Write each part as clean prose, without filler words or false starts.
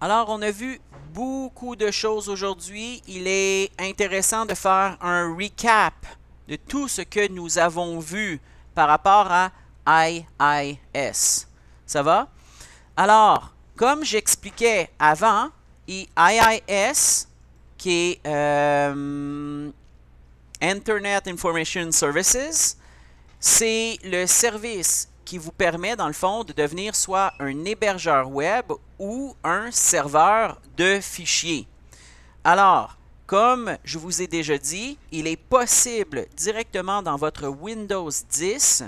Alors, on a vu beaucoup de choses aujourd'hui. Il est intéressant de faire un recap de tout ce que nous avons vu par rapport à IIS. Ça va? Alors, comme j'expliquais avant, IIS, qui est Internet Information Services, c'est le service qui vous permet, dans le fond, de devenir soit un hébergeur web ou un serveur de fichiers. Alors, comme je vous ai déjà dit, il est possible directement dans votre Windows 10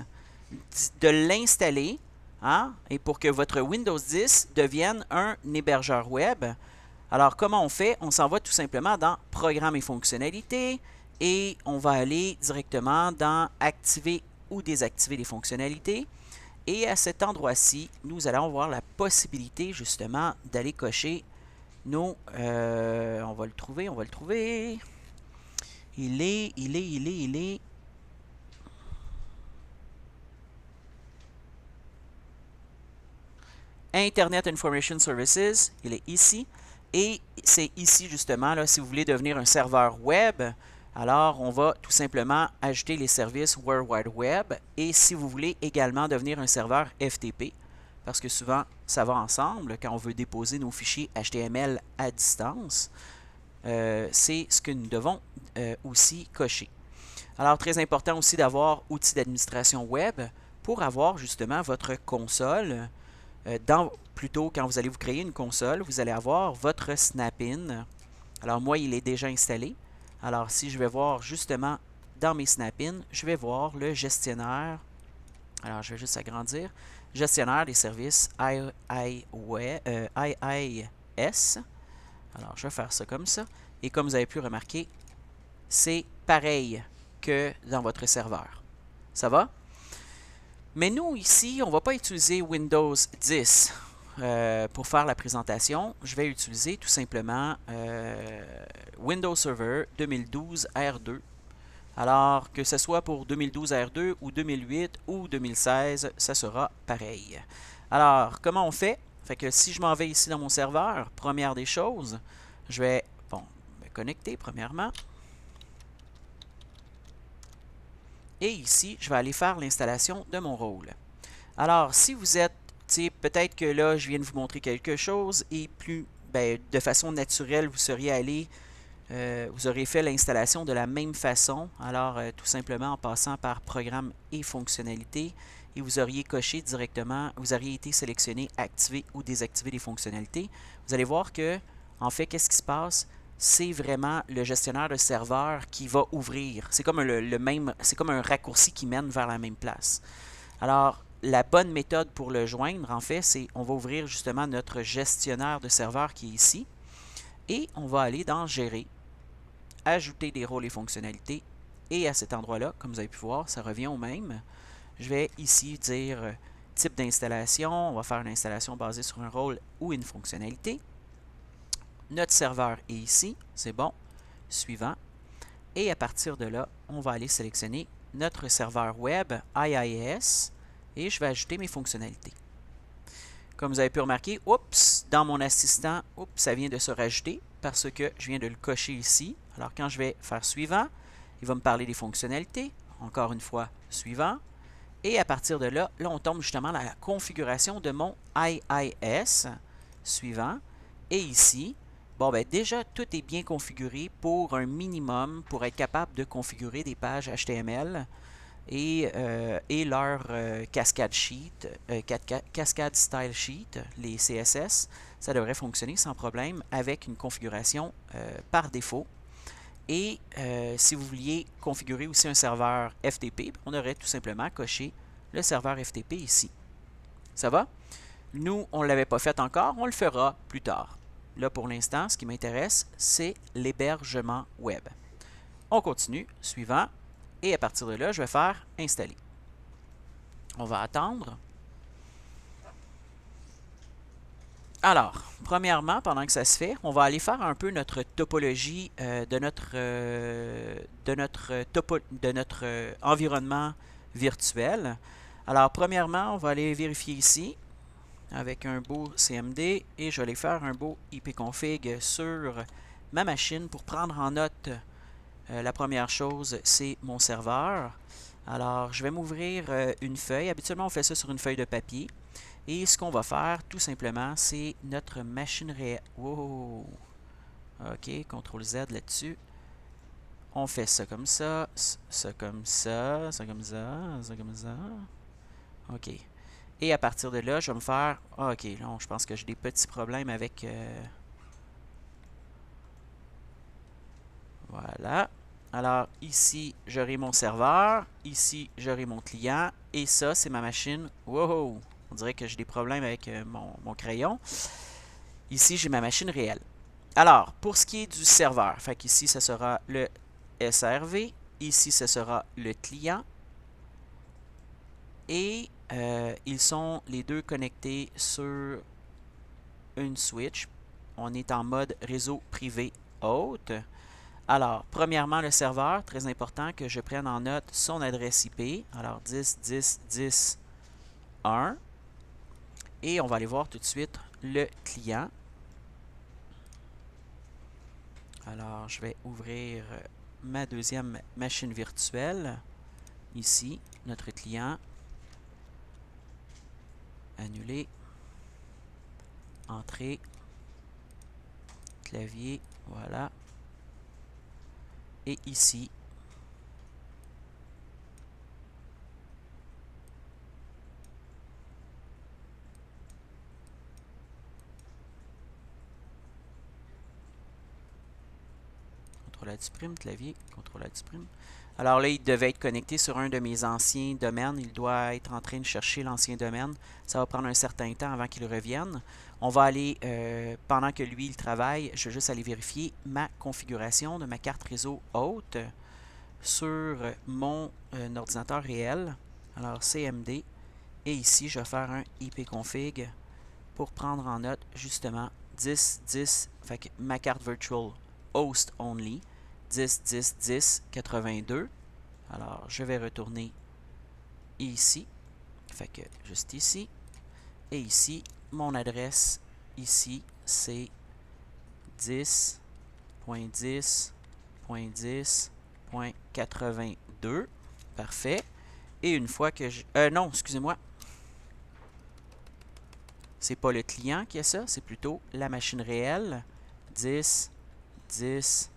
de l'installer, hein, et pour que votre Windows 10 devienne un hébergeur web. Alors, comment on fait? On s'en va tout simplement dans Programmes et fonctionnalités et on va aller directement dans Activer ou désactiver les fonctionnalités. Et à cet endroit-ci, nous allons avoir la possibilité justement d'aller cocher nos... on va le trouver. Il est... Internet Information Services, il est ici. Et c'est ici justement, là, si vous voulez devenir un serveur web, alors on va tout simplement ajouter les services World Wide Web. Et si vous voulez également devenir un serveur FTP, parce que souvent ça va ensemble quand on veut déposer nos fichiers HTML à distance, c'est ce que nous devons aussi cocher. Alors très important aussi d'avoir outils d'administration web pour avoir justement votre console. Plutôt, quand vous allez vous créer une console, vous allez avoir votre Snap-in. Alors, moi, il est déjà installé. Alors, si je vais voir justement dans mes Snap-in, je vais voir le gestionnaire. Alors, je vais juste agrandir. Gestionnaire des services IIS. Alors, je vais faire ça comme ça. Et comme vous avez pu remarquer, c'est pareil que dans votre serveur. Ça va? Mais nous, ici, on ne va pas utiliser Windows 10 pour faire la présentation. Je vais utiliser tout simplement Windows Server 2012 R2. Alors, que ce soit pour 2012 R2 ou 2008 ou 2016, ça sera pareil. Alors, comment on fait? Fait que si je m'en vais ici dans mon serveur, première des choses, je vais me connecter premièrement. Et ici, je vais aller faire l'installation de mon rôle. Alors, si vous êtes, peut-être que là, je viens de vous montrer quelque chose et de façon naturelle, vous seriez allé, vous auriez fait l'installation de la même façon. Alors, tout simplement en passant par Programmes et fonctionnalités et vous auriez coché directement, vous auriez été sélectionné Activer ou désactiver les fonctionnalités. Vous allez voir que, en fait, qu'est-ce qui se passe? C'est vraiment le gestionnaire de serveur qui va ouvrir. C'est comme c'est comme un raccourci qui mène vers la même place. Alors, la bonne méthode pour le joindre, en fait, c'est on va ouvrir justement notre gestionnaire de serveur qui est ici. Et on va aller dans Gérer, Ajouter des rôles et fonctionnalités. Et à cet endroit-là, comme vous avez pu voir, ça revient au même. Je vais ici dire type d'installation. On va faire une installation basée sur un rôle ou une fonctionnalité. Notre serveur est ici, c'est bon. Suivant. Et à partir de là, on va aller sélectionner notre serveur web IIS et je vais ajouter mes fonctionnalités. Comme vous avez pu remarquer, oups, dans mon assistant, oups, ça vient de se rajouter parce que je viens de le cocher ici. Alors quand je vais faire suivant, il va me parler des fonctionnalités. Encore une fois, suivant. Et à partir de là, on tombe justement à la configuration de mon IIS. Suivant. Et ici, déjà, tout est bien configuré pour un minimum, pour être capable de configurer des pages HTML et leur cascade sheet, cascade style sheet, les CSS. Ça devrait fonctionner sans problème avec une configuration par défaut. Et si vous vouliez configurer aussi un serveur FTP, on aurait tout simplement coché le serveur FTP ici. Ça va? Nous, on ne l'avait pas fait encore, on le fera plus tard. Là, pour l'instant, ce qui m'intéresse, c'est l'hébergement web. On continue, suivant, et à partir de là, je vais faire installer. On va attendre. Alors, premièrement, pendant que ça se fait, on va aller faire un peu notre topologie de notre environnement virtuel. Alors, premièrement, on va aller vérifier ici. avec un beau CMD et je vais aller faire un beau ipconfig sur ma machine pour prendre en note. La première chose, c'est mon serveur. Alors, je vais m'ouvrir une feuille. Habituellement, on fait ça sur une feuille de papier. Et ce qu'on va faire, tout simplement, c'est notre machine réelle. Wow! OK, CTRL Z là-dessus. On fait ça comme ça, ça comme ça, ça comme ça, ça comme ça. OK. Et à partir de là, je vais me faire... Ah, OK, là, je pense que j'ai des petits problèmes avec... Voilà. Alors, ici, j'aurai mon serveur. Ici, j'aurai mon client. Et ça, c'est ma machine. Wow! On dirait que j'ai des problèmes avec mon crayon. Ici, j'ai ma machine réelle. Alors, pour ce qui est du serveur, fait qu'ici, ça sera le SRV. Ici, ce sera le client. Et ils sont les deux connectés sur une switch. On est en mode réseau privé haute. Alors, premièrement, le serveur, très important que je prenne en note son adresse IP. Alors, 10.10.10.1. Et on va aller voir tout de suite le client. Alors, je vais ouvrir ma deuxième machine virtuelle. Ici, notre client. Annuler. Entrée. Clavier. Voilà. Et ici, CTRL A', clavier, CTRL A'. Alors là, il devait être connecté sur un de mes anciens domaines. Il doit être en train de chercher l'ancien domaine. Ça va prendre un certain temps avant qu'il revienne. On va aller, pendant que lui, il travaille, je vais juste aller vérifier ma configuration de ma carte réseau haute sur mon ordinateur réel. Alors, CMD. Et ici, je vais faire un ipconfig pour prendre en note justement 10.10, fait que ma carte virtual host only, 10.10.10.82. Alors, je vais retourner ici, fait que juste ici. Et ici, mon adresse ici, c'est 10.10.10.82. Parfait. Et une fois que je... non, excusez-moi. C'est pas le client qui a ça, c'est plutôt la machine réelle. 10, 10,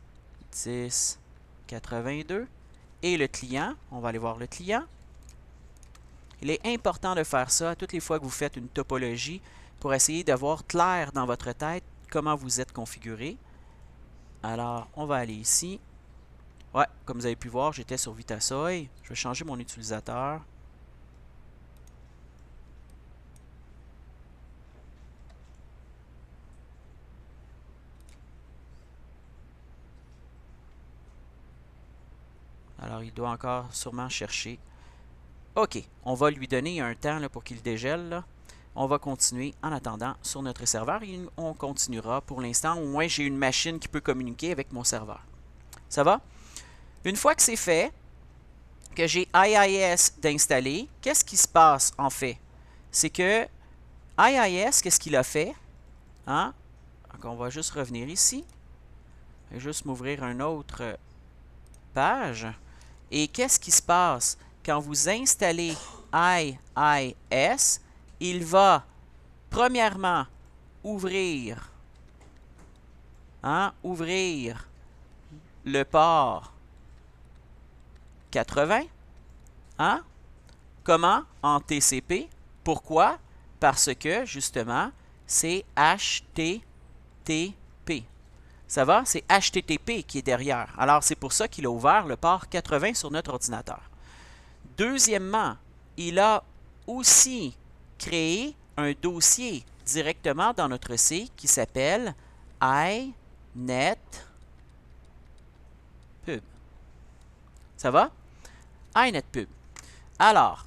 10, 82. Et le client, on va aller voir le client. Il est important de faire ça toutes les fois que vous faites une topologie pour essayer d'avoir clair dans votre tête comment vous êtes configuré. Alors, on va aller ici. Ouais, comme vous avez pu voir, j'étais sur Vitasoy. Je vais changer mon utilisateur. Alors, il doit encore sûrement chercher. OK, on va lui donner un temps là, pour qu'il dégèle. Là. On va continuer en attendant sur notre serveur et on continuera pour l'instant. Au moins, j'ai une machine qui peut communiquer avec mon serveur. Ça va? Une fois que c'est fait, que j'ai IIS d'installer, qu'est-ce qui se passe en fait? C'est que IIS, qu'est-ce qu'il a fait? Hein? Donc, on va juste revenir ici. Je vais juste m'ouvrir une autre page. Et qu'est-ce qui se passe? Quand vous installez IIS, il va premièrement ouvrir le port 80. Hein? Comment? En TCP. Pourquoi? Parce que, justement, c'est HTTP. Ça va? C'est HTTP qui est derrière. Alors, c'est pour ça qu'il a ouvert le port 80 sur notre ordinateur. Deuxièmement, il a aussi créé un dossier directement dans notre C qui s'appelle inetpub. Ça va? inetpub. Alors,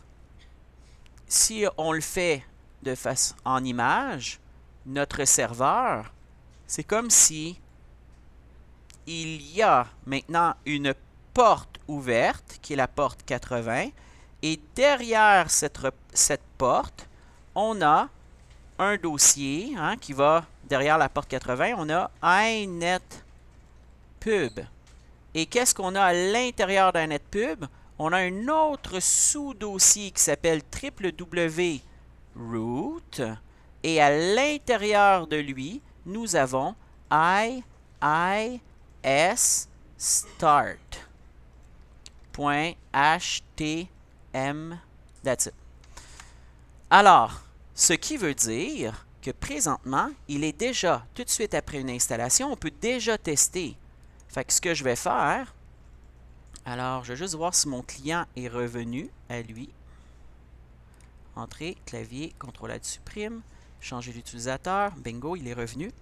si on le fait de façon en image, notre serveur, c'est comme si il y a maintenant une porte ouverte, qui est la porte 80, et derrière cette porte, on a un dossier qui va derrière la porte 80. On a inetpub. Et qu'est-ce qu'on a à l'intérieur d'inetpub? On a un autre sous-dossier qui s'appelle www root. Et à l'intérieur de lui, nous avons iisstart.htm. That's it. Alors, ce qui veut dire que présentement, il est déjà, tout de suite après une installation, on peut déjà tester. Fait que ce que je vais faire, alors je vais juste voir si mon client est revenu à lui. Entrée, clavier, CTRL supprime, changer d'utilisateur, bingo, il est revenu.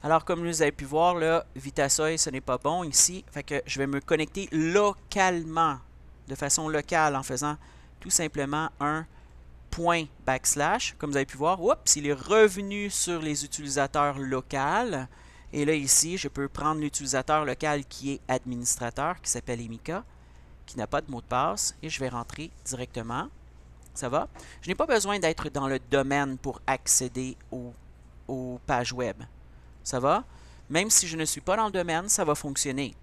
Alors, comme vous avez pu voir, là, Vitasoy, ce n'est pas bon ici. Fait que je vais me connecter localement, de façon locale, en faisant tout simplement un point backslash. Comme vous avez pu voir, oups, il est revenu sur les utilisateurs locaux. Et là, ici, je peux prendre l'utilisateur local qui est administrateur, qui s'appelle Emika, qui n'a pas de mot de passe, et je vais rentrer directement. Ça va? Je n'ai pas besoin d'être dans le domaine pour accéder aux pages web. Ça va? Même si je ne suis pas dans le domaine, ça va fonctionner.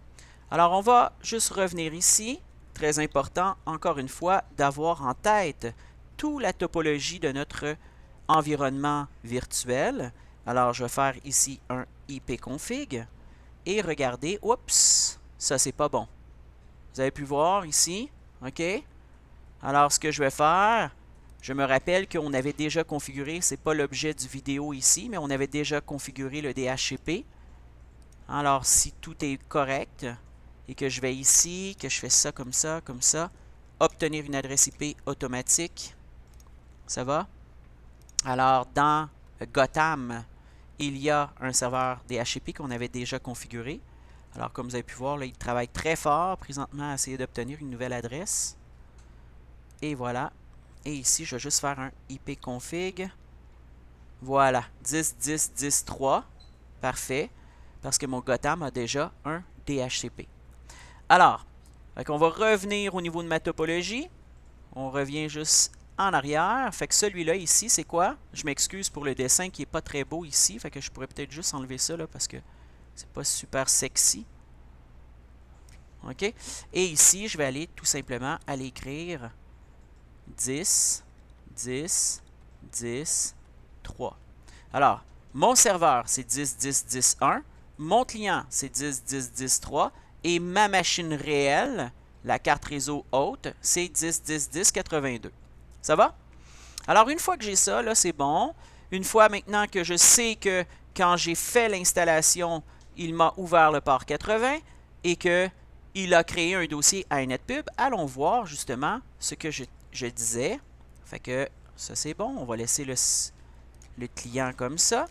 Alors, on va juste revenir ici. Très important, encore une fois, d'avoir en tête toute la topologie de notre environnement virtuel. Alors, je vais faire ici un ipconfig. Et regardez, oups, ça, c'est pas bon. Vous avez pu voir ici, OK? Alors, ce que je vais faire, je me rappelle qu'on avait déjà configuré, ce n'est pas l'objet du vidéo ici, mais on avait déjà configuré le DHCP. Alors, si tout est correct, et que je vais ici, que je fais ça, comme ça, obtenir une adresse IP automatique, ça va? Alors, dans Gotham, il y a un serveur DHCP qu'on avait déjà configuré. Alors, comme vous avez pu voir, là, il travaille très fort présentement à essayer d'obtenir une nouvelle adresse. Et voilà. Et ici, je vais juste faire un ipconfig. Voilà. 10.10.10.3. Parfait. Parce que mon Gotham a déjà un DHCP. Alors, on va revenir au niveau de ma topologie. On revient juste en arrière. Fait que celui-là ici, c'est quoi? Je m'excuse pour le dessin qui n'est pas très beau ici. Fait que je pourrais peut-être juste enlever ça là, parce que c'est pas super sexy. OK? Et ici, je vais aller tout simplement aller écrire 10, 10, 10, 3. Alors, mon serveur, c'est 10, 10, 10, 1. Mon client, c'est 10, 10, 10, 3. Et ma machine réelle, la carte réseau haute, c'est 10, 10, 10, 82. Ça va? Alors, une fois que j'ai ça, là, c'est bon. Une fois maintenant que je sais que quand j'ai fait l'installation, il m'a ouvert le port 80 et qu'il a créé un dossier à inetpub, allons voir justement ce que je disais. Fait que ça, c'est bon. On va laisser le client comme ça.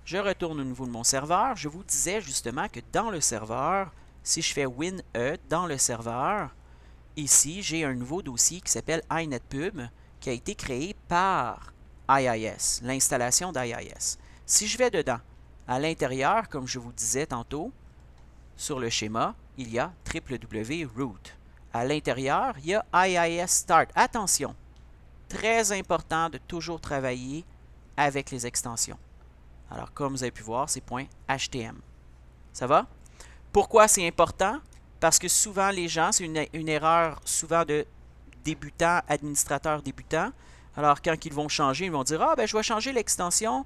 Je retourne au niveau de mon serveur. Je vous disais justement que dans le serveur, si je fais win dans le serveur, ici, j'ai un nouveau dossier qui s'appelle inetpub qui a été créé par IIS, l'installation d'IIS. Si je vais dedans, à l'intérieur, comme je vous disais tantôt, sur le schéma, il y a www.root. À l'intérieur, il y a IIS Start. Attention, très important de toujours travailler avec les extensions. Alors, comme vous avez pu voir, c'est .htm. Ça va? Pourquoi c'est important? Parce que souvent, les gens, c'est une erreur souvent de débutants, administrateurs débutants. Alors, quand ils vont changer, ils vont dire « Ah, ben je vais changer l'extension.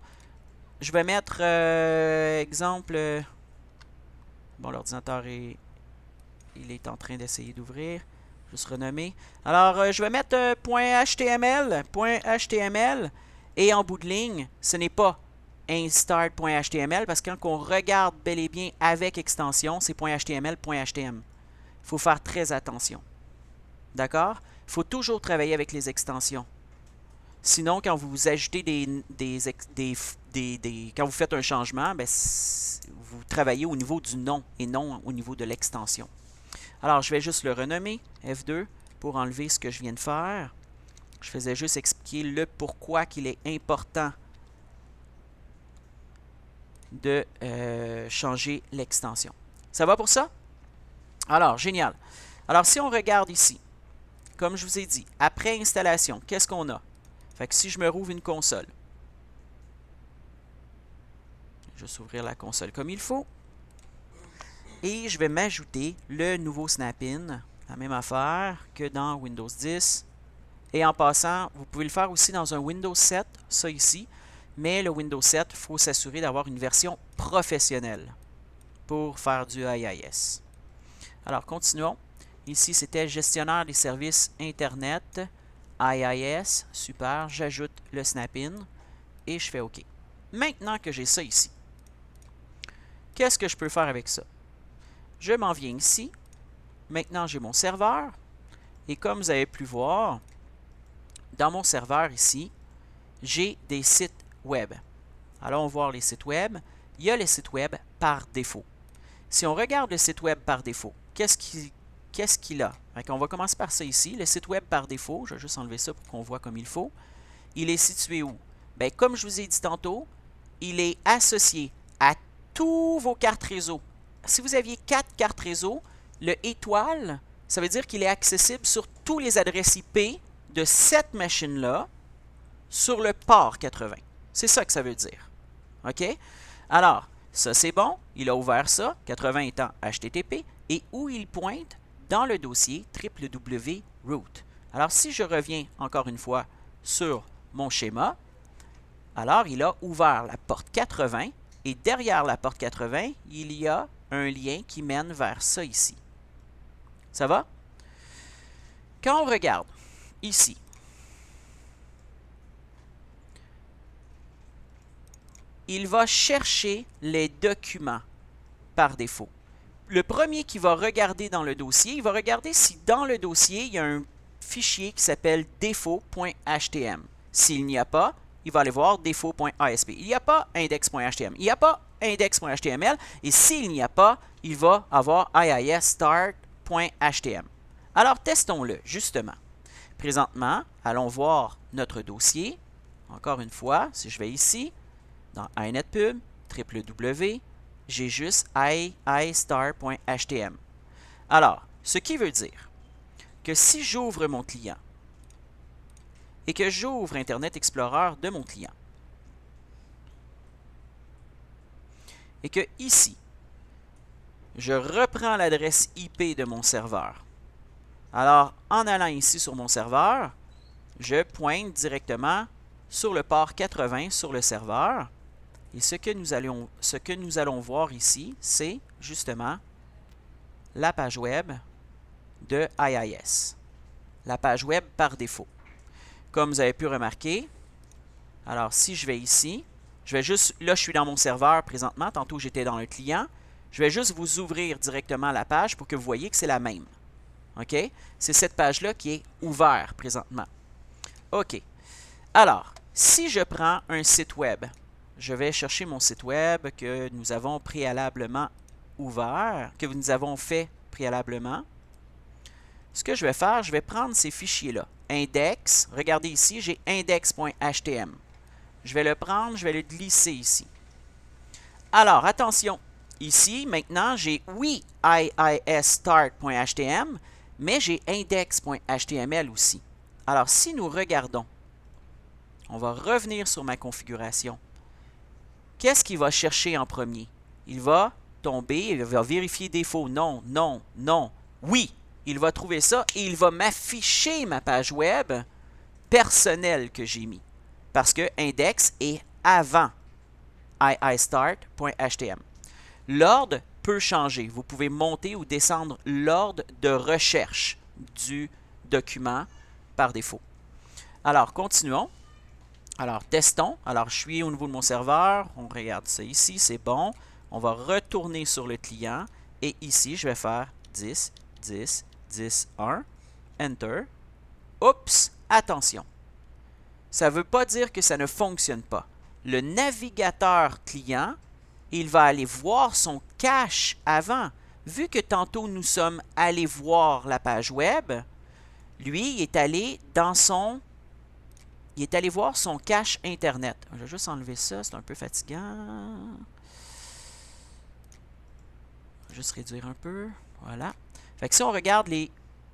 Je vais mettre, exemple... bon, l'ordinateur il est en train d'essayer d'ouvrir. Juste renommer. Alors, je vais mettre .html. Et en bout de ligne, ce n'est pas instart.html parce que quand on regarde bel et bien avec extension, c'est .html.htm. Il faut faire très attention. D'accord? Il faut toujours travailler avec les extensions. Sinon, quand vous ajoutez quand vous faites un changement, ben, vous travaillez au niveau du nom et non au niveau de l'extension. Alors, je vais juste le renommer, F2, pour enlever ce que je viens de faire. Je faisais juste expliquer le pourquoi qu'il est important de changer l'extension. Ça va pour ça? Alors, génial. Alors, si on regarde ici, comme je vous ai dit, après installation, qu'est-ce qu'on a? Fait que si je me rouvre une console, juste ouvrir la console comme il faut. Et je vais m'ajouter le nouveau Snap-in, la même affaire que dans Windows 10. Et en passant, vous pouvez le faire aussi dans un Windows 7, ça ici. Mais le Windows 7, il faut s'assurer d'avoir une version professionnelle pour faire du IIS. Alors, continuons. Ici, c'était gestionnaire des services Internet, IIS. Super, j'ajoute le Snap-in et je fais OK. Maintenant que j'ai ça ici, qu'est-ce que je peux faire avec ça? Je m'en viens ici. Maintenant, j'ai mon serveur. Et comme vous avez pu voir, dans mon serveur ici, j'ai des sites web. Allons voir les sites web. Il y a les sites web par défaut. Si on regarde le site web par défaut, qu'est-ce qu'il a? On va commencer par ça ici. Le site web par défaut, je vais juste enlever ça pour qu'on voit comme il faut. Il est situé où? Bien, comme je vous ai dit tantôt, il est associé à tous vos cartes réseau. Si vous aviez 4 cartes réseau, le étoile, ça veut dire qu'il est accessible sur tous les adresses IP de cette machine-là sur le port 80. C'est ça que ça veut dire. OK? Alors, ça c'est bon. Il a ouvert ça, 80 étant HTTP, et où il pointe? Dans le dossier www.root. Alors, si je reviens encore une fois sur mon schéma, alors il a ouvert la porte 80, et derrière la porte 80, il y a un lien qui mène vers ça ici. Ça va? Quand on regarde ici, il va chercher les documents par défaut. Le premier qui va regarder dans le dossier, il va regarder si dans le dossier, il y a un fichier qui s'appelle défaut.htm. S'il n'y a pas, il va aller voir défaut.asp. Il n'y a pas index.htm. Il n'y a pas index.html. Et s'il n'y a pas, il va avoir iisstart.htm. Alors, testons-le, justement. Présentement, allons voir notre dossier. Encore une fois, si je vais ici, dans inetpub, www, j'ai juste iistar.htm. Alors, ce qui veut dire que si j'ouvre mon client et que j'ouvre Internet Explorer de mon client et que ici, je reprends l'adresse IP de mon serveur. Alors, en allant ici sur mon serveur, je pointe directement sur le port 80 sur le serveur. Et ce que nous allons voir ici, c'est justement la page web de IIS. La page web par défaut. Comme vous avez pu remarquer, alors si je vais ici, je suis dans mon serveur présentement, tantôt j'étais dans le client, je vais juste vous ouvrir directement la page pour que vous voyez que c'est la même. OK? C'est cette page-là qui est ouverte présentement. OK. Alors, si je prends un site web, je vais chercher mon site web que nous avons préalablement ouvert, que nous avons fait préalablement. Ce que je vais faire, je vais prendre ces fichiers-là. Index, regardez ici, j'ai index.htm. Je vais le prendre, je vais le glisser ici. Alors, attention, ici, maintenant, j'ai oui iisstart.htm, mais j'ai index.html aussi. Alors, si nous regardons, on va revenir sur ma configuration. Qu'est-ce qu'il va chercher en premier? Il va tomber, il va vérifier défaut. Non, non, non. Oui, il va trouver ça et il va m'afficher ma page web personnelle que j'ai mis. Parce que index est avant iisstart.htm. L'ordre peut changer. Vous pouvez monter ou descendre l'ordre de recherche du document par défaut. Alors, continuons. Alors, testons. Alors, je suis au niveau de mon serveur. On regarde ça ici, c'est bon. On va retourner sur le client. Et ici, je vais faire 10, 10, 10, 1. Enter. Oups, attention. Ça ne veut pas dire que ça ne fonctionne pas. Le navigateur client, il va aller voir son cache avant. Vu que tantôt, nous sommes allés voir la page web, lui, il est allé dans son... Il est allé voir son cache Internet. Je vais juste enlever ça, c'est un peu fatigant. Je vais juste réduire un peu. Voilà. Fait que si on regarde les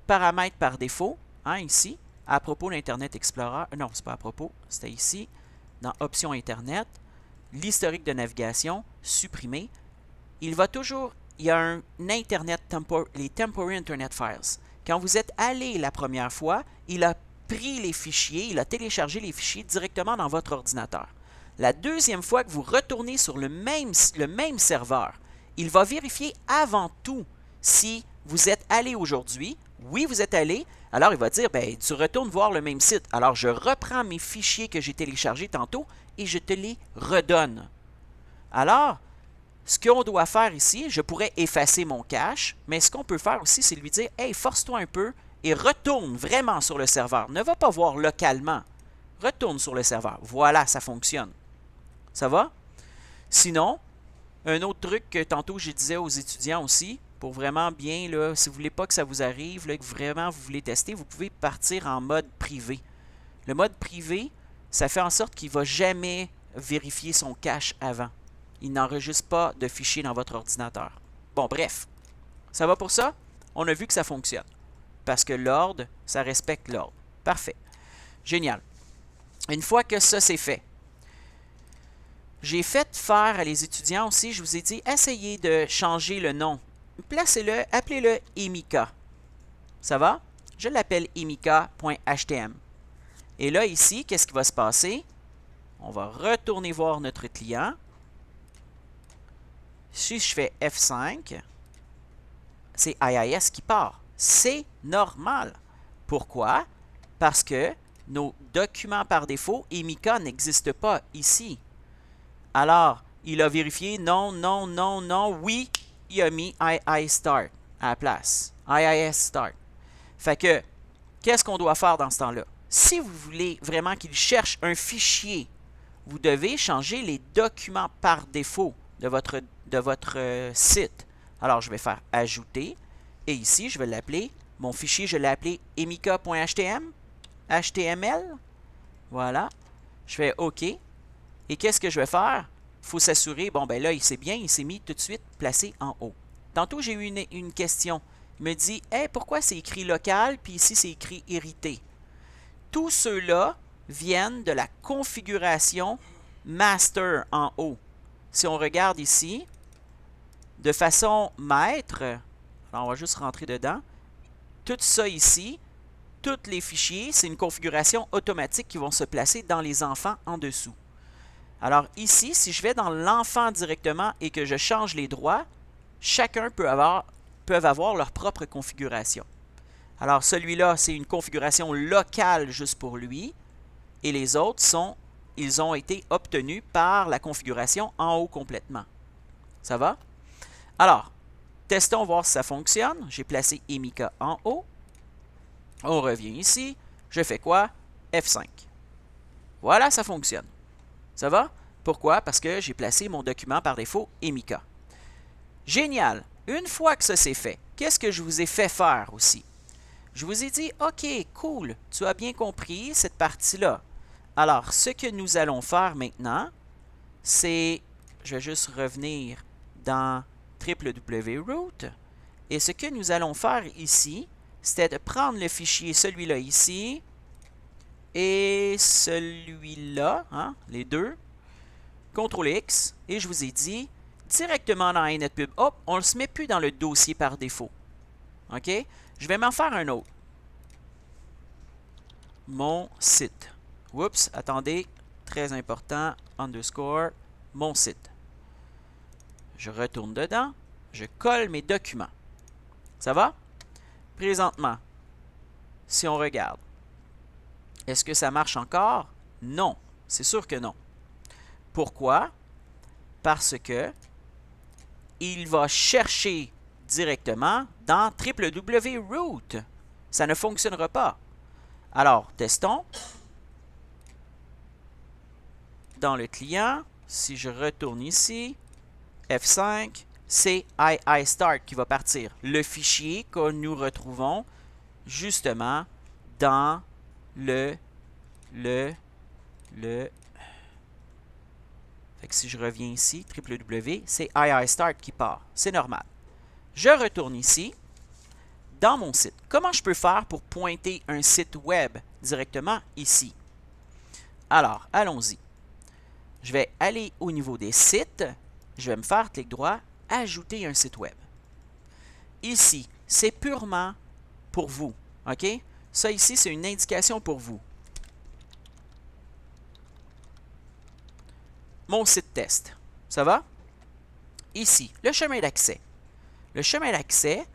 paramètres par défaut, hein, ici, à propos de l'Internet Explorer, non, c'est pas à propos, c'était ici, dans Options Internet, l'historique de navigation, supprimer. Il y a un Internet, les Temporary Internet Files. Quand vous êtes allé la première fois, il a pris les fichiers, il a téléchargé les fichiers directement dans votre ordinateur. La deuxième fois que vous retournez sur le même serveur, il va vérifier avant tout si vous êtes allé aujourd'hui. Oui, vous êtes allé. Alors, il va dire, ben, tu retournes voir le même site. Alors, je reprends mes fichiers que j'ai téléchargés tantôt et je te les redonne. Alors, ce qu'on doit faire ici, je pourrais effacer mon cache, mais ce qu'on peut faire aussi, c'est lui dire, hey, force-toi un peu et retourne vraiment sur le serveur. Ne va pas voir localement. Retourne sur le serveur. Voilà, ça fonctionne. Ça va? Sinon, un autre truc que tantôt je disais aux étudiants aussi, pour vraiment bien, là, si vous ne voulez pas que ça vous arrive, là, que vraiment vous voulez tester, vous pouvez partir en mode privé. Le mode privé, ça fait en sorte qu'il ne va jamais vérifier son cache avant. Il n'enregistre pas de fichiers dans votre ordinateur. Bon, bref. Ça va pour ça? On a vu que ça fonctionne. Parce que l'ordre, ça respecte l'ordre. Parfait. Génial. Une fois que ça c'est fait, j'ai fait faire à les étudiants aussi, je vous ai dit, essayez de changer le nom. Placez-le, appelez-le Emika. Ça va? Je l'appelle emika.htm. Et là, ici, qu'est-ce qui va se passer? On va retourner voir notre client. Si je fais F5, c'est IIS qui part. C'est normal. Pourquoi? Parce que nos documents par défaut, Emika n'existe pas ici. Alors, il a vérifié, non, non, non, non, oui, il a mis II Start à la place. IIS Start. Fait que, qu'est-ce qu'on doit faire dans ce temps-là? Si vous voulez vraiment qu'il cherche un fichier, vous devez changer les documents par défaut de votre site. Alors, je vais faire Ajouter. Et ici, je vais l'appeler, mon fichier, je l'ai appelé emika.html. Voilà. Je fais OK. Et qu'est-ce que je vais faire? Il faut s'assurer, bon, ben là, il s'est mis tout de suite placé en haut. Tantôt, j'ai eu une question. Il me dit, hey, pourquoi c'est écrit local, puis ici, c'est écrit hérité? Tous ceux-là viennent de la configuration master en haut. Si on regarde ici, de façon maître, alors on va juste rentrer dedans, tout ça ici, tous les fichiers, c'est une configuration automatique qui vont se placer dans les enfants en dessous. Alors ici, si je vais dans l'enfant directement et que je change les droits, chacun peut avoir leur propre configuration. Alors celui-là, c'est une configuration locale juste pour lui. Et les autres ils ont été obtenus par la configuration en haut complètement. Ça va? Alors, testons voir si ça fonctionne. J'ai placé Emika en haut. On revient ici. Je fais quoi? F5. Voilà, ça fonctionne. Ça va? Pourquoi? Parce que j'ai placé mon document par défaut Emika. Génial! Une fois que ça c'est fait, qu'est-ce que je vous ai fait faire aussi? Je vous ai dit, OK, cool, tu as bien compris cette partie-là. Alors, ce que nous allons faire maintenant, c'est, je vais juste revenir dans www.root, et ce que nous allons faire ici, c'était de prendre le fichier, celui-là ici, et celui-là, hein, les deux, CTRL-X, et je vous ai dit, directement dans INetPub, hop, on ne se met plus dans le dossier par défaut. OK? Je vais m'en faire un autre. Mon site. Oups, attendez, très important, underscore, mon site. Je retourne dedans, je colle mes documents. Ça va? Présentement, si on regarde, est-ce que ça marche encore? Non, c'est sûr que non. Pourquoi? Parce que il va chercher directement dans www.root. Ça ne fonctionnera pas. Alors, testons. Dans le client, si je retourne ici, F5, c'est IIStart qui va partir. Le fichier que nous retrouvons justement dans fait que si je reviens ici, www, c'est IIStart qui part. C'est normal. Je retourne ici, dans mon site. Comment je peux faire pour pointer un site web directement ici? Alors, allons-y. je vais aller au niveau des sites. Je vais me faire clic droit, ajouter un site web. Ici, c'est purement pour vous. OK? Ça ici, c'est une indication pour vous. Mon site test. Ça va? Ici, le chemin d'accès. Le chemin d'accès,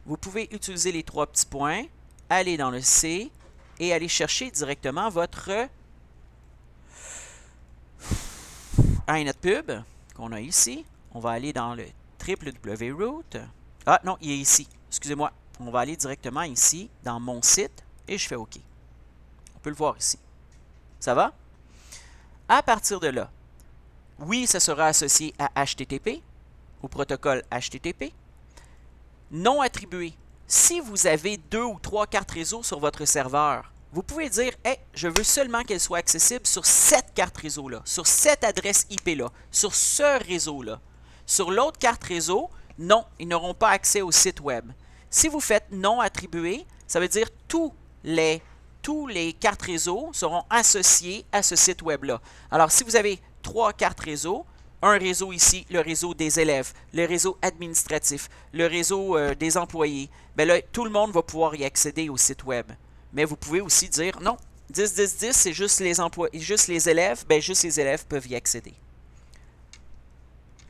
vous pouvez utiliser les 3 petits points, aller dans le C et aller chercher directement votre iNetPub qu'on a ici. On va aller dans le www.root. Ah non, il est ici. Excusez-moi. On va aller directement ici, dans mon site, et je fais OK. On peut le voir ici. Ça va? À partir de là, oui, ça sera associé à HTTP, au protocole HTTP. Non attribué. Si vous avez 2 ou 3 cartes réseau sur votre serveur, vous pouvez dire « Hey, je veux seulement qu'elle soit accessible sur cette carte réseau-là, sur cette adresse IP-là, sur ce réseau-là. » Sur l'autre carte réseau, non, ils n'auront pas accès au site web. Si vous faites « Non attribué », ça veut dire tous les cartes réseau seront associées à ce site web-là. Alors, si vous avez 3 cartes réseau, un réseau ici, le réseau des élèves, le réseau administratif, le réseau des employés, bien là, tout le monde va pouvoir y accéder au site web. Mais vous pouvez aussi dire, non, 10, 10, 10, c'est juste les employés, juste les élèves, bien juste les élèves peuvent y accéder.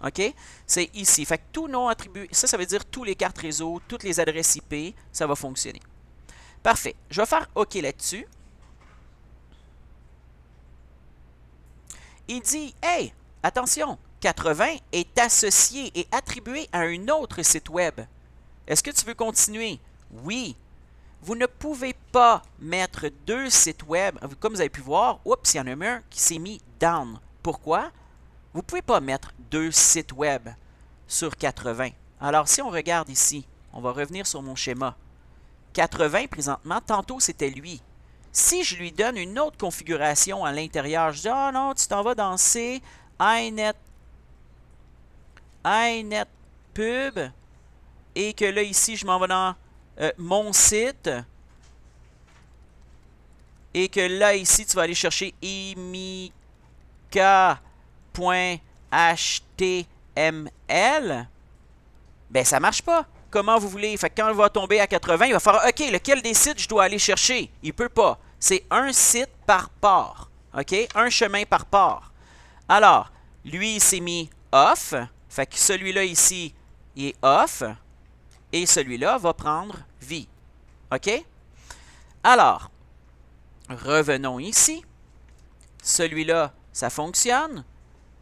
OK? C'est ici. Fait que tout non attribué, ça veut dire tous les cartes réseau, toutes les adresses IP, ça va fonctionner. Parfait. Je vais faire OK là-dessus. Il dit, hey, attention, 80 est associé et attribué à un autre site web. Est-ce que tu veux continuer? Oui. Vous ne pouvez pas mettre 2 sites web. Comme vous avez pu voir, oups, il y en a un qui s'est mis down. Pourquoi? Vous ne pouvez pas mettre 2 sites web sur 80. Alors, si on regarde ici, on va revenir sur mon schéma. 80, présentement, tantôt, c'était lui. Si je lui donne une autre configuration à l'intérieur, je dis « Ah non, tu t'en vas dans C, iNetPub, et que là, ici, je m'en vais dans mon site, et que là, ici, tu vas aller chercher imika.html, ben ça ne marche pas. Comment vous voulez? Fait que quand il va tomber à 80, il va faire « OK, lequel des sites je dois aller chercher? » Il ne peut pas. C'est un site par port. OK? Un chemin par port. Alors, lui, il s'est mis off. Fait que celui-là ici, il est off. Et celui-là va prendre vie. OK? Alors, revenons ici. Celui-là, ça fonctionne.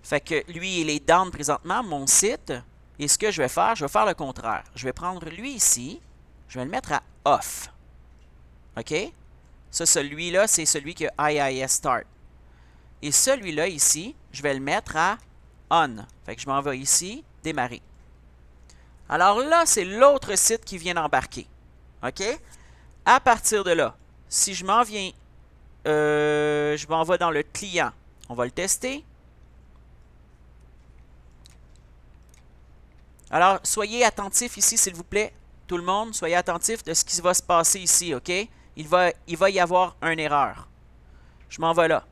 Fait que lui, il est down présentement, mon site. Et ce que je vais faire le contraire. Je vais prendre lui ici. Je vais le mettre à off. OK? Ça, celui-là, c'est celui qui a IIS Start. Et celui-là ici, je vais le mettre à on. Fait que je m'en vais ici, démarrer. Alors là, c'est l'autre site qui vient d'embarquer. OK? À partir de là, si je m'en viens, je m'en vais dans le client. On va le tester. Alors, soyez attentifs ici, s'il vous plaît. Tout le monde, soyez attentifs de ce qui va se passer ici, OK? Il va y avoir une erreur. Je m'en vais là.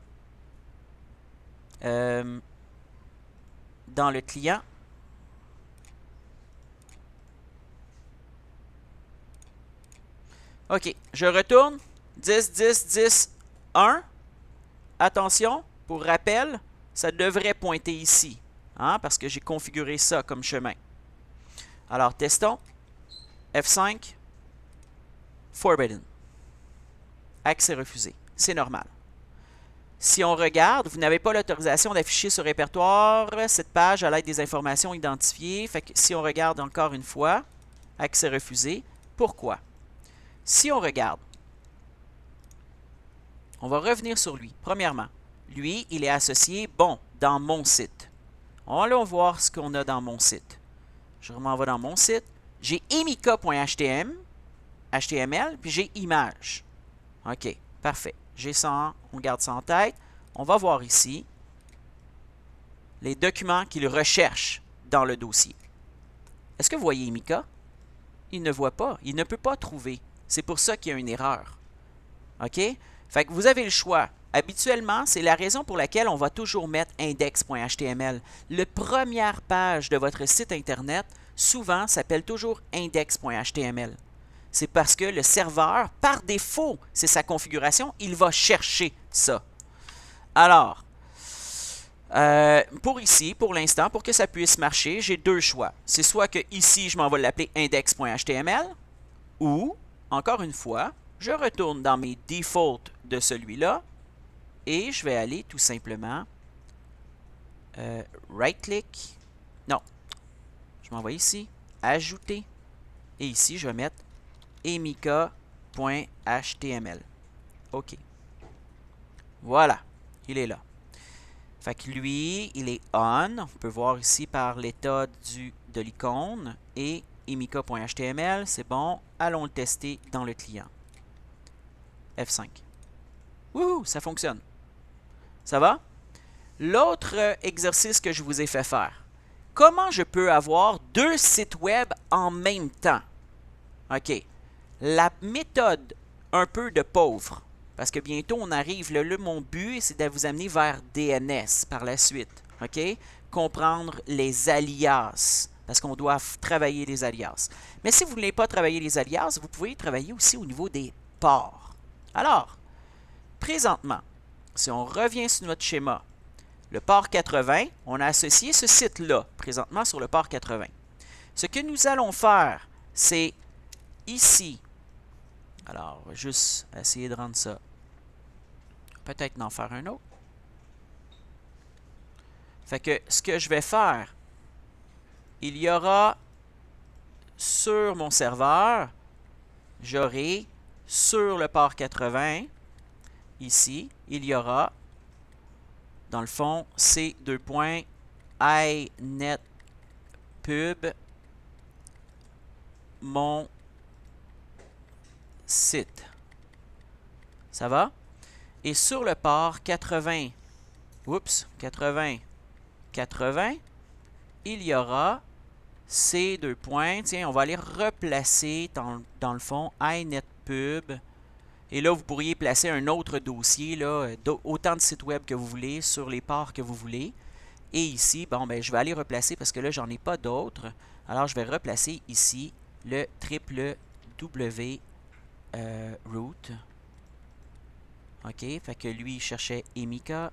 Dans le client. OK, je retourne. 10, 10, 10, 1. Attention, pour rappel, ça devrait pointer ici, hein, parce que j'ai configuré ça comme chemin. Alors, testons. F5. Forbidden. Accès refusé. C'est normal. Si on regarde, vous n'avez pas l'autorisation d'afficher ce répertoire cette page à l'aide des informations identifiées. Fait que si on regarde encore une fois, accès refusé. Pourquoi? Si on regarde, on va revenir sur lui. Premièrement, lui, il est associé, bon, dans mon site. Allons voir ce qu'on a dans mon site. Je m'en vais dans mon site. J'ai imika.html, puis j'ai image. OK, parfait. J'ai ça, on garde ça en tête. On va voir ici les documents qu'il recherche dans le dossier. Est-ce que vous voyez Imika? Il ne voit pas. Il ne peut pas trouver. C'est pour ça qu'il y a une erreur. OK? Fait que vous avez le choix. Habituellement, c'est la raison pour laquelle on va toujours mettre index.html. La première page de votre site Internet, souvent, s'appelle toujours index.html. C'est parce que le serveur, par défaut, c'est sa configuration, il va chercher ça. Alors, pour ici, pour l'instant, pour que ça puisse marcher, j'ai deux choix. C'est soit que ici, je m'en vais l'appeler index.html, ou, encore une fois, je retourne dans mes defaults de celui-là, et je vais aller tout simplement right-click. Non, je m'en vais ici, ajouter, et ici, je vais mettre emika.html. OK. Voilà, il est là. Fait que lui, il est on. On peut voir ici par l'état de l'icône. Et emika.html, c'est bon. Allons le tester dans le client. F5. Wouhou, ça fonctionne. Ça va? L'autre exercice que je vous ai fait faire. Comment je peux avoir deux sites web en même temps? OK. La méthode un peu de pauvre. Parce que bientôt, on arrive, là, mon but, c'est de vous amener vers DNS par la suite. OK? Comprendre les alias. Parce qu'on doit travailler les alias. Mais si vous ne voulez pas travailler les alias, vous pouvez travailler aussi au niveau des ports. Alors, présentement, si on revient sur notre schéma, le port 80, on a associé ce site-là, présentement sur le port 80. Ce que nous allons faire, c'est ici. Alors, on va juste essayer de rendre ça. Peut-être d'en faire un autre. Fait que ce que je vais faire, il y aura sur mon serveur, j'aurai sur le port 80, ici, il y aura, dans le fond, inetpub, mon site. Ça va? Et sur le port 80, 80, il y aura ces deux points. Tiens, on va aller replacer dans le fond inetpub. Et là, vous pourriez placer un autre dossier, là, autant de sites web que vous voulez, sur les ports que vous voulez. Et ici, bon, ben, je vais aller replacer parce que là, j'en ai pas d'autres. Alors, je vais replacer ici le www root. OK, fait que lui, il cherchait emika.html.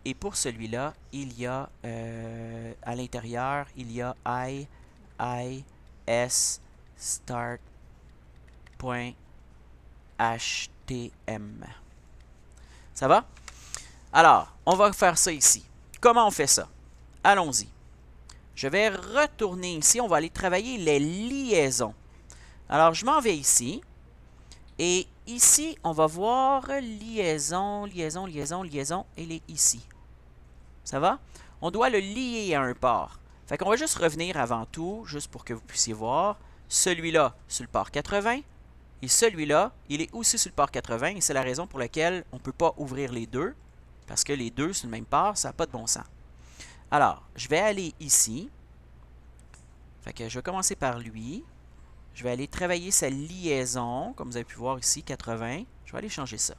Et pour celui-là, il y a à l'intérieur, il y a start.htm. Ça va? Alors, on va faire ça ici. Comment on fait ça? Allons-y. Je vais retourner ici. On va aller travailler les liaisons. Alors, je m'en vais ici. Et ici, on va voir liaison. Elle est ici. Ça va? On doit le lier à un port. Fait qu'on va juste revenir avant tout, juste pour que vous puissiez voir. Celui-là sur le port 80. Et celui-là, il est aussi sur le port 80. Et c'est la raison pour laquelle on ne peut pas ouvrir les deux. Parce que les deux sur le même port, ça n'a pas de bon sens. Alors, je vais aller ici. Fait que je vais commencer par lui. Je vais aller travailler sa liaison, comme vous avez pu voir ici, 80. Je vais aller changer ça.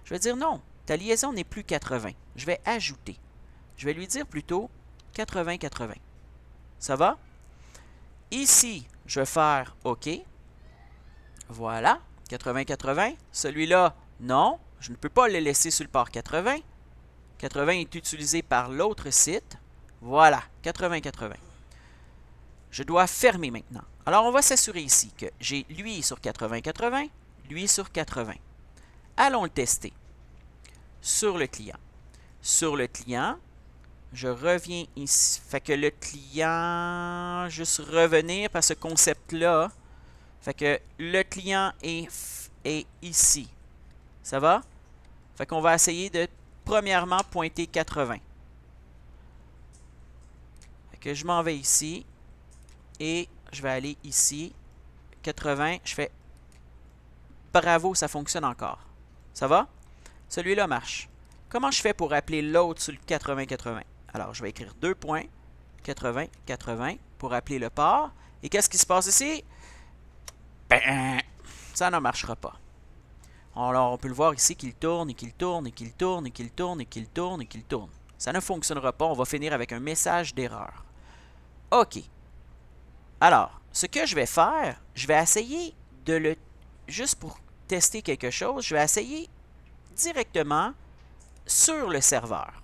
Je vais dire non, ta liaison n'est plus 80. Je vais ajouter. Je vais lui dire plutôt 80-80. Ça va? Ici, je vais faire OK. Voilà, 80-80. Celui-là, non, je ne peux pas le laisser sur le port 80. 80 est utilisé par l'autre site. Voilà, 80-80. Je dois fermer maintenant. Alors, on va s'assurer ici que j'ai lui sur 80-80, lui sur 80. Allons le tester sur le client. Sur le client, je reviens ici. Fait que le client, juste revenir par ce concept-là. Fait que le client est ici. Ça va? Fait qu'on va essayer de, premièrement, pointer 80. Fait que je m'en vais ici. Et je vais aller ici. 80. Je fais bravo, ça fonctionne encore. Ça va? Celui-là marche. Comment je fais pour appeler l'autre sur le 80-80? Alors, je vais écrire 2 points. 80-80 pour appeler le port. Et qu'est-ce qui se passe ici? Ben, Ça ne marchera pas. Alors, on peut le voir ici qu'il tourne et qu'il tourne et qu'il tourne et qu'il tourne et qu'il tourne et qu'il tourne. Ça ne fonctionnera pas. On va finir avec un message d'erreur. OK. Alors, ce que je vais faire, je vais essayer de le... Juste pour tester quelque chose, je vais essayer directement sur le serveur.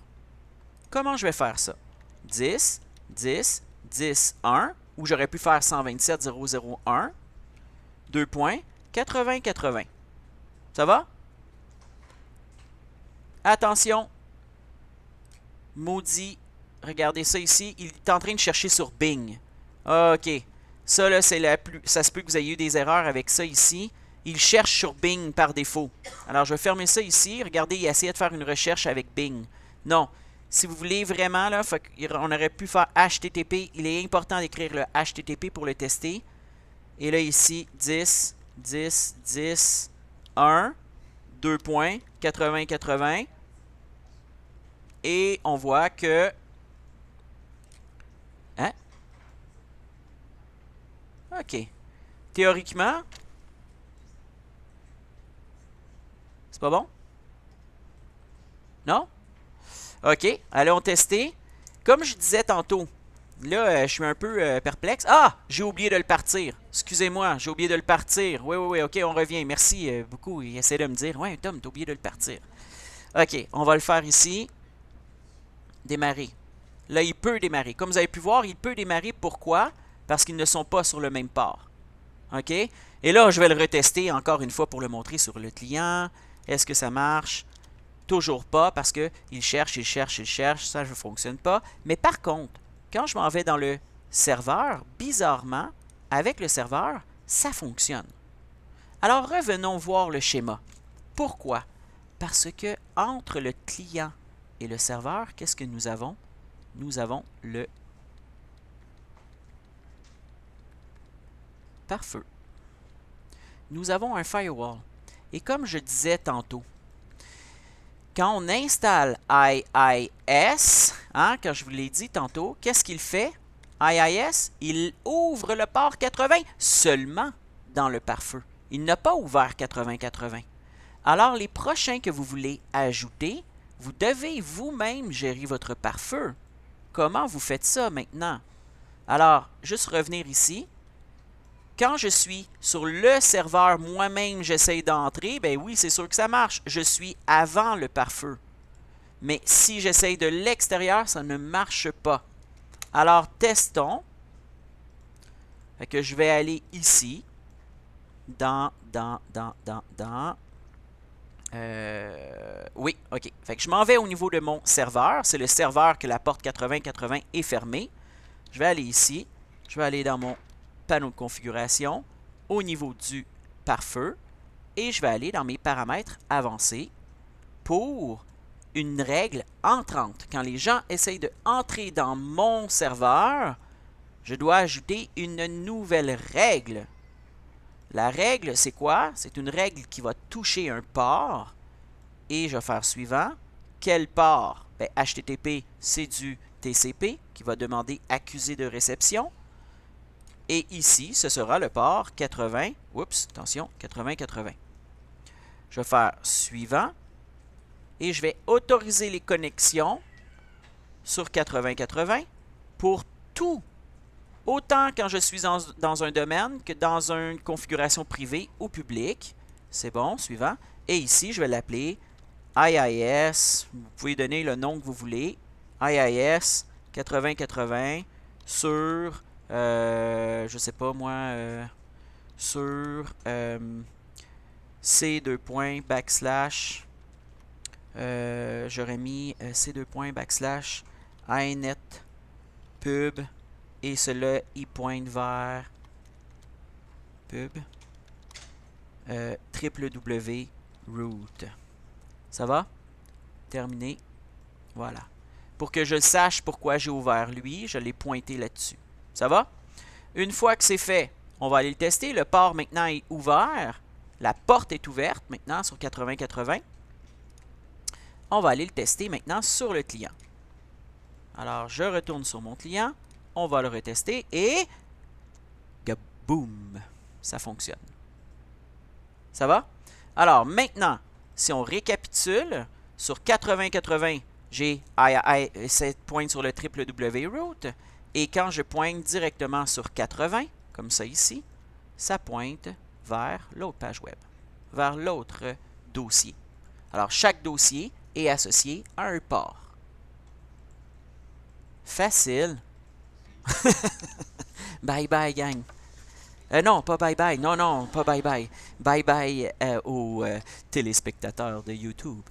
Comment je vais faire ça? 10, 10, 10, 1, ou j'aurais pu faire 127.0.0.1, 2 points, 80, 80. Ça va? Attention. Maudit. Regardez ça ici. Il est en train de chercher sur Bing. OK. Ça, là, c'est la plus... Ça se peut que vous ayez eu des erreurs avec ça ici. Il cherche sur Bing par défaut. Alors, je vais fermer ça ici. Regardez, il a essayé de faire une recherche avec Bing. Non. Si vous voulez vraiment, là, on aurait pu faire HTTP. Il est important d'écrire le HTTP pour le tester. Et là, ici, 10, 10, 10, 1, 2 points, 80, 80. Et on voit que... Hein? OK. Théoriquement... C'est pas bon? Non? OK. Allons tester. Comme je disais tantôt, là, je suis un peu perplexe. Ah! J'ai oublié de le partir. Excusez-moi, j'ai oublié de le partir. Oui, oui, oui. OK, on revient. Merci beaucoup. Il essaie de me dire, ouais, Tom, t'as oublié de le partir. OK, on va le faire ici. Démarrer. Là, il peut démarrer. Comme vous avez pu voir, il peut démarrer. Pourquoi? Parce qu'ils ne sont pas sur le même port. OK? Et là, je vais le retester encore une fois pour le montrer sur le client. Est-ce que ça marche? Toujours pas parce qu'il cherche, il cherche, il cherche. Ça ne fonctionne pas. Mais par contre, quand je m'en vais dans le serveur, bizarrement, avec le serveur, ça fonctionne. Alors, revenons voir le schéma. Pourquoi? Parce que entre le client et le serveur, qu'est-ce que nous avons? Nous avons le pare-feu. Nous avons un firewall. Et comme je disais tantôt, quand on installe IIS, hein, quand je vous l'ai dit tantôt, qu'est-ce qu'il fait? IIS, il ouvre le port 80 seulement dans le pare-feu. Il n'a pas ouvert 80-80. Alors, les prochains que vous voulez ajouter, vous devez vous-même gérer votre pare-feu. Comment vous faites ça maintenant? Alors, juste revenir ici. Quand je suis sur le serveur, moi-même, j'essaye d'entrer, ben oui, c'est sûr que ça marche. Je suis avant le pare-feu. Mais si j'essaye de l'extérieur, ça ne marche pas. Alors, testons. Fait que je vais aller ici. Oui, OK. Fait que je m'en vais au niveau de mon serveur. C'est le serveur que la porte 8080 est fermée. Je vais aller ici. Je vais aller dans mon panneau de configuration au niveau du pare-feu et je vais aller dans mes paramètres avancés pour une règle entrante. Quand les gens essayent de entrer dans mon serveur, je dois ajouter une nouvelle règle. La règle, c'est quoi? C'est une règle qui va toucher un port et je vais faire suivant. Quel port? Ben, HTTP, c'est du TCP qui va demander accusé de réception. Et ici, ce sera le port 80. Oups, attention, 80-80. Je vais faire suivant. Et je vais autoriser les connexions sur 80-80 pour tout. Autant quand je suis dans un domaine que dans une configuration privée ou publique. C'est bon, suivant. Et ici, je vais l'appeler IIS. Vous pouvez donner le nom que vous voulez. IIS 80-80 sur... je sais pas moi, sur C2 points backslash, j'aurais mis C2 points backslash inet pub et cela il pointe vers pub www root. Ça va? Terminé. Voilà. Pour que je sache pourquoi j'ai ouvert lui, je l'ai pointé là-dessus. Ça va? Une fois que c'est fait, on va aller le tester. Le port maintenant est ouvert. La porte est ouverte maintenant sur 80-80. On va aller le tester maintenant sur le client. Alors, je retourne sur mon client. On va le retester et... Gaboum! Ça fonctionne. Ça va? Alors, maintenant, si on récapitule, sur 80-80, j'ai cette pointe sur le www.root. Et quand je pointe directement sur 80, comme ça ici, ça pointe vers l'autre page web, vers l'autre dossier. Alors, chaque dossier est associé à un port. Facile. Bye bye, gang. Non, pas bye bye. Non, non, pas bye bye. Bye bye aux téléspectateurs de YouTube.